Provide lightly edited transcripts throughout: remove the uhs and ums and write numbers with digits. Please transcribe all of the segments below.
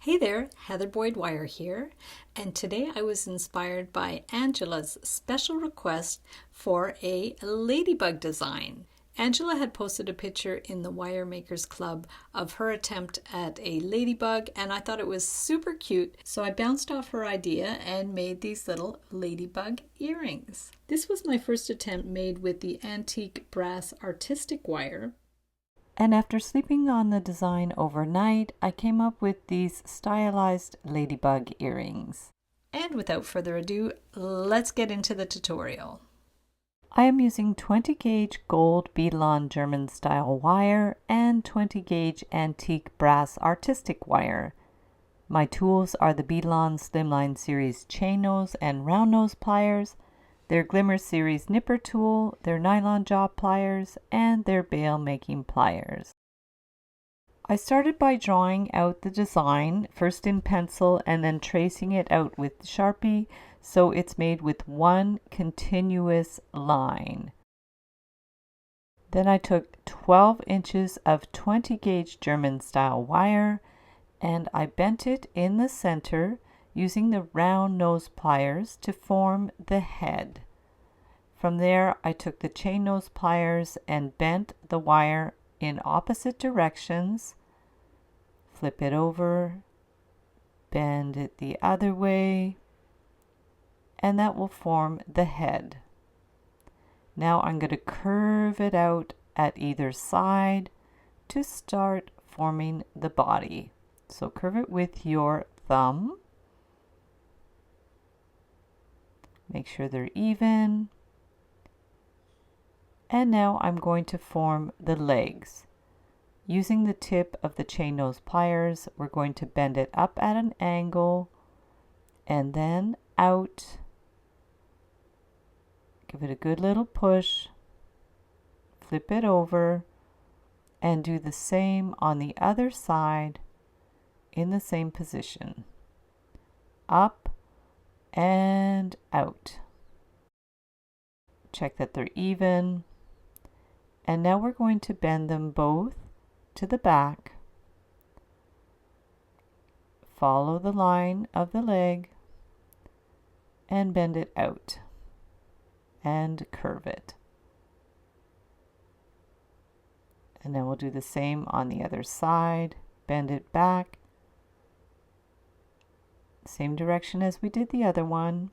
Hey there, Heather Boyd Wire here, and today I was inspired by Angela's special request for a ladybug design. Angela had posted a picture in the Wire Makers Club of her attempt at a ladybug, and I thought it was super cute, so I bounced off her idea and made these little ladybug earrings. This was my first attempt made with the antique brass artistic wire. And after sleeping on the design overnight, I came up with these stylized ladybug earrings. And without further ado, let's get into the tutorial. I am using 20 gauge gold Beadalon German style wire and 20 gauge antique brass artistic wire. My tools are the Beadalon Slimline Series chain nose and round nose pliers, their Glimmer Series nipper tool, their nylon jaw pliers, and their bail making pliers. I started by drawing out the design, first in pencil and then tracing it out with Sharpie so it's made with one continuous line. Then I took 12 inches of 20 gauge German style wire and I bent it in the center using the round nose pliers to form the head. From there, I took the chain nose pliers and bent the wire in opposite directions, flip it over, bend it the other way, and that will form the head. Now I'm going to curve it out at either side to start forming the body. So curve it with your thumb. Make sure they're even. And now I'm going to form the legs. Using the tip of the chain nose pliers, we're going to bend it up at an angle and then out. Give it a good little push. Flip it over and do the same on the other side in the same position. Up and out. Check that they're even. And now we're going to bend them both to the back. Follow the line of the leg and bend it out and curve it. And then we'll do the same on the other side. Bend it back. Same direction as we did the other one.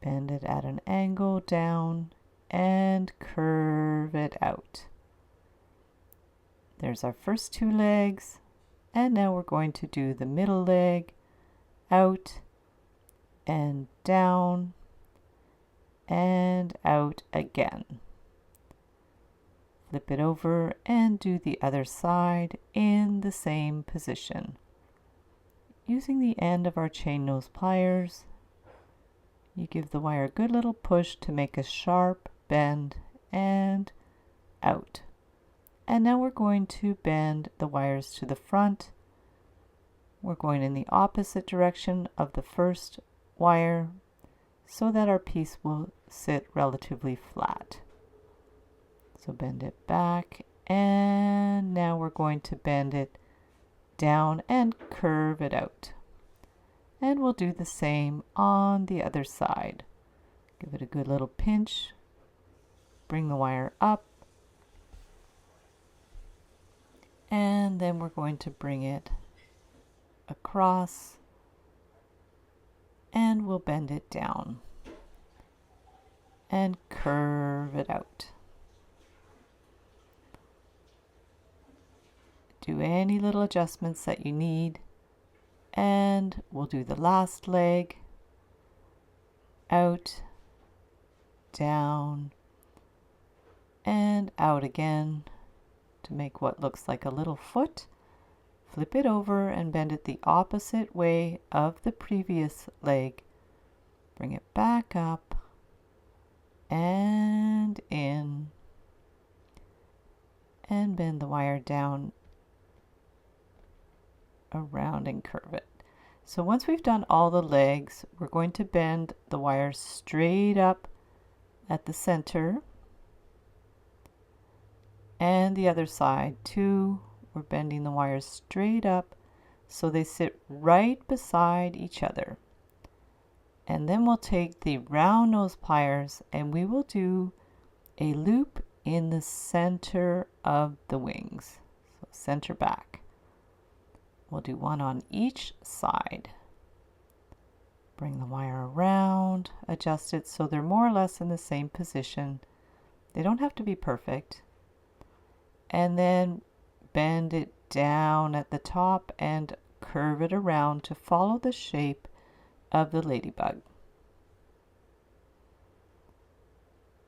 Bend it at an angle down and curve it out. There's our first two legs, and now we're going to do the middle leg, out and down and out again. Flip it over and do the other side in the same position. Using the end of our chain nose pliers, you give the wire a good little push to make a sharp bend and out. And now we're going to bend the wires to the front. We're going in the opposite direction of the first wire so that our piece will sit relatively flat. So bend it back, and now we're going to bend it down and curve it out. And we'll do the same on the other side. Give it a good little pinch. Bring the wire up. And then we're going to bring it across. And we'll bend it down. And curve it out. Do any little adjustments that you need. And we'll do the last leg. Out, down, and out again to make what looks like a little foot. Flip it over and bend it the opposite way of the previous leg. Bring it back up and in, and bend the wire down around and curve it. So once we've done all the legs, we're going to bend the wire straight up at the center and the other side too. We're bending the wires straight up so they sit right beside each other. And then we'll take the round nose pliers and we will do a loop in the center of the wings. So center back. We'll do one on each side. Bring the wire around, adjust it so they're more or less in the same position. They don't have to be perfect. And then bend it down at the top and curve it around to follow the shape of the ladybug.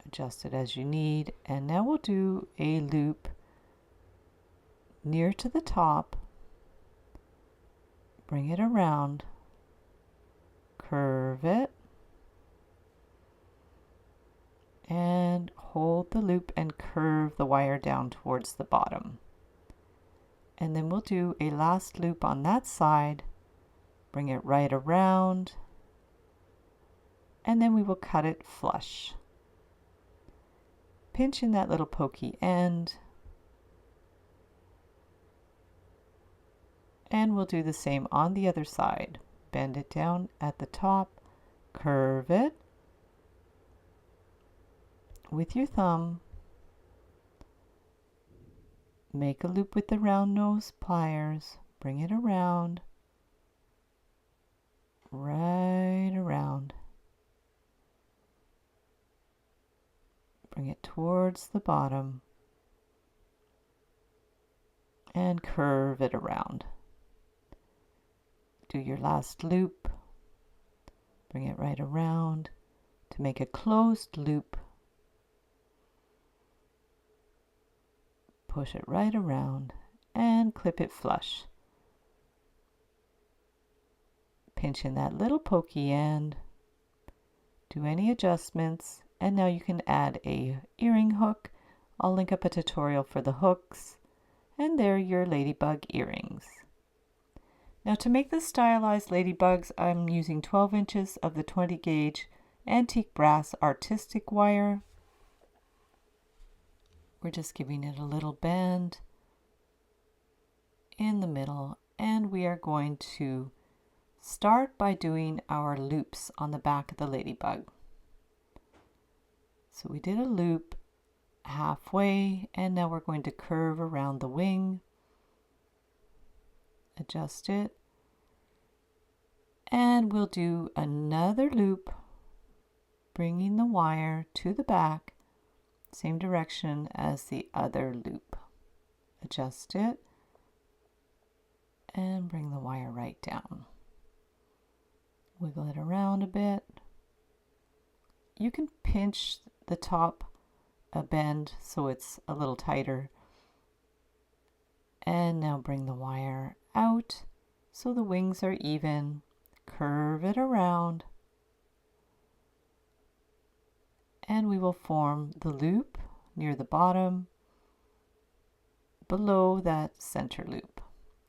Adjust it as you need, and now we'll do a loop near to the top. Bring it around, curve it, and hold the loop and curve the wire down towards the bottom. And then we'll do a last loop on that side, bring it right around, and then we will cut it flush. Pinch in that little pokey end, and we'll do the same on the other side. Bend it down at the top, curve it with your thumb, make a loop with the round nose pliers, bring it around, right around. Bring it towards the bottom and curve it around. Do your last loop, bring it right around to make a closed loop. Push it right around and clip it flush. Pinch in that little pokey end, do any adjustments, and now you can add a earring hook. I'll link up a tutorial for the hooks, and there are your ladybug earrings. Now to make the stylized ladybugs, I'm using 12 inches of the 20 gauge antique brass artistic wire. We're just giving it a little bend in the middle, and we are going to start by doing our loops on the back of the ladybug. So we did a loop halfway, and now we're going to curve around the wing, adjust it, and we'll do another loop, bringing the wire to the back, same direction as the other loop. Adjust it and bring the wire right down. Wiggle it around a bit. You can pinch the top a bend so it's a little tighter. And now bring the wire out so the wings are even. Curve it around. And we will form the loop near the bottom below that center loop.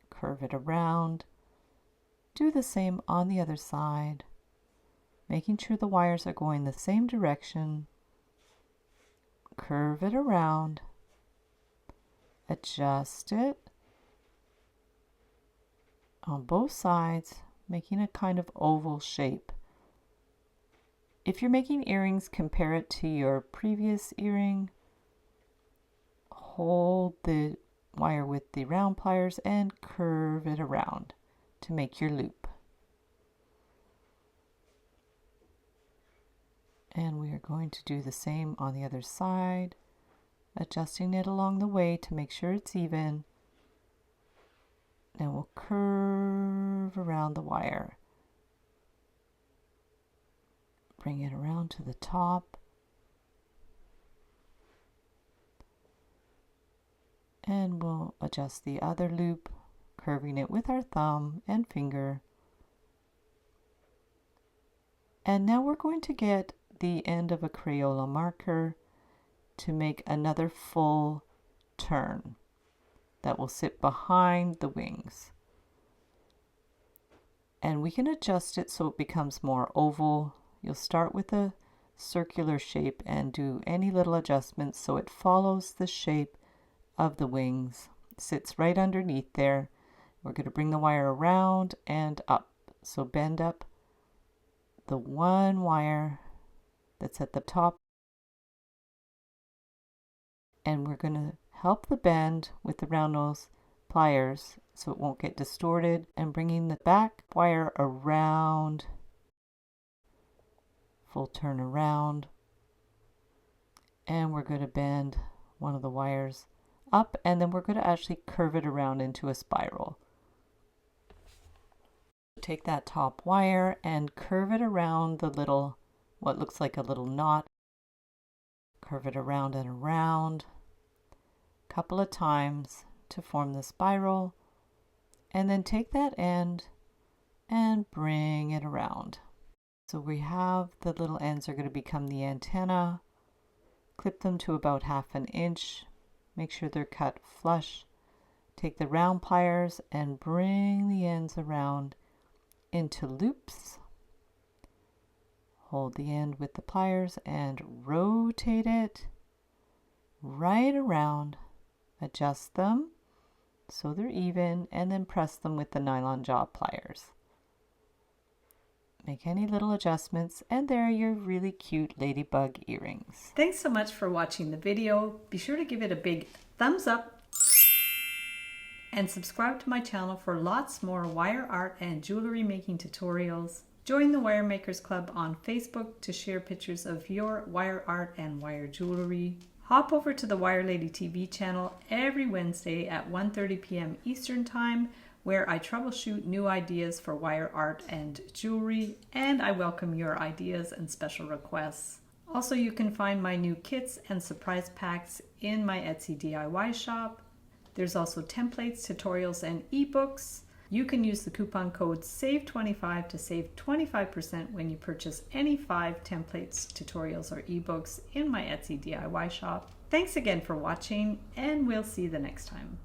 Curve it around. Do the same on the other side, making sure the wires are going the same direction. Curve it around, adjust it on both sides, making a kind of oval shape. If you're making earrings, compare it to your previous earring. Hold the wire with the round pliers and curve it around to make your loop. And we are going to do the same on the other side, adjusting it along the way to make sure it's even. Then we'll curve around the wire. Bring it around to the top. And we'll adjust the other loop, curving it with our thumb and finger. And now we're going to get the end of a Crayola marker to make another full turn that will sit behind the wings. And we can adjust it so it becomes more oval. You'll start with a circular shape and do any little adjustments so it follows the shape of the wings, sits right underneath there. We're going to bring the wire around and up. So bend up the one wire that's at the top, and we're going to help the bend with the round nose pliers so it won't get distorted, and bringing the back wire around, full turn around, and we're going to bend one of the wires up, and then we're going to actually curve it around into a spiral. Take that top wire and curve it around the little, what looks like a little knot. Curve it around and around a couple of times to form the spiral, and then take that end and bring it around. So we have the little ends are going to become the antenna. Clip them to about 1/2 inch. Make sure they're cut flush. Take the round pliers and bring the ends around into loops. Hold the end with the pliers and rotate it right around. Adjust them so they're even, and then press them with the nylon jaw pliers. Make any little adjustments, and there are your really cute ladybug earrings. Thanks so much for watching the video. Be sure to give it a big thumbs up and subscribe to my channel for lots more wire art and jewelry making tutorials. Join the Wire Makers Club on Facebook to share pictures of your wire art and wire jewelry. Hop over to the Wire Lady TV channel every Wednesday at 1:30 p.m. Eastern Time, where I troubleshoot new ideas for wire art and jewelry, and I welcome your ideas and special requests. Also, you can find my new kits and surprise packs in my Etsy DIY shop. There's also templates, tutorials, and ebooks. You can use the coupon code SAVE25 to save 25% when you purchase any 5 templates, tutorials, or ebooks in my Etsy DIY shop. Thanks again for watching, and we'll see you the next time.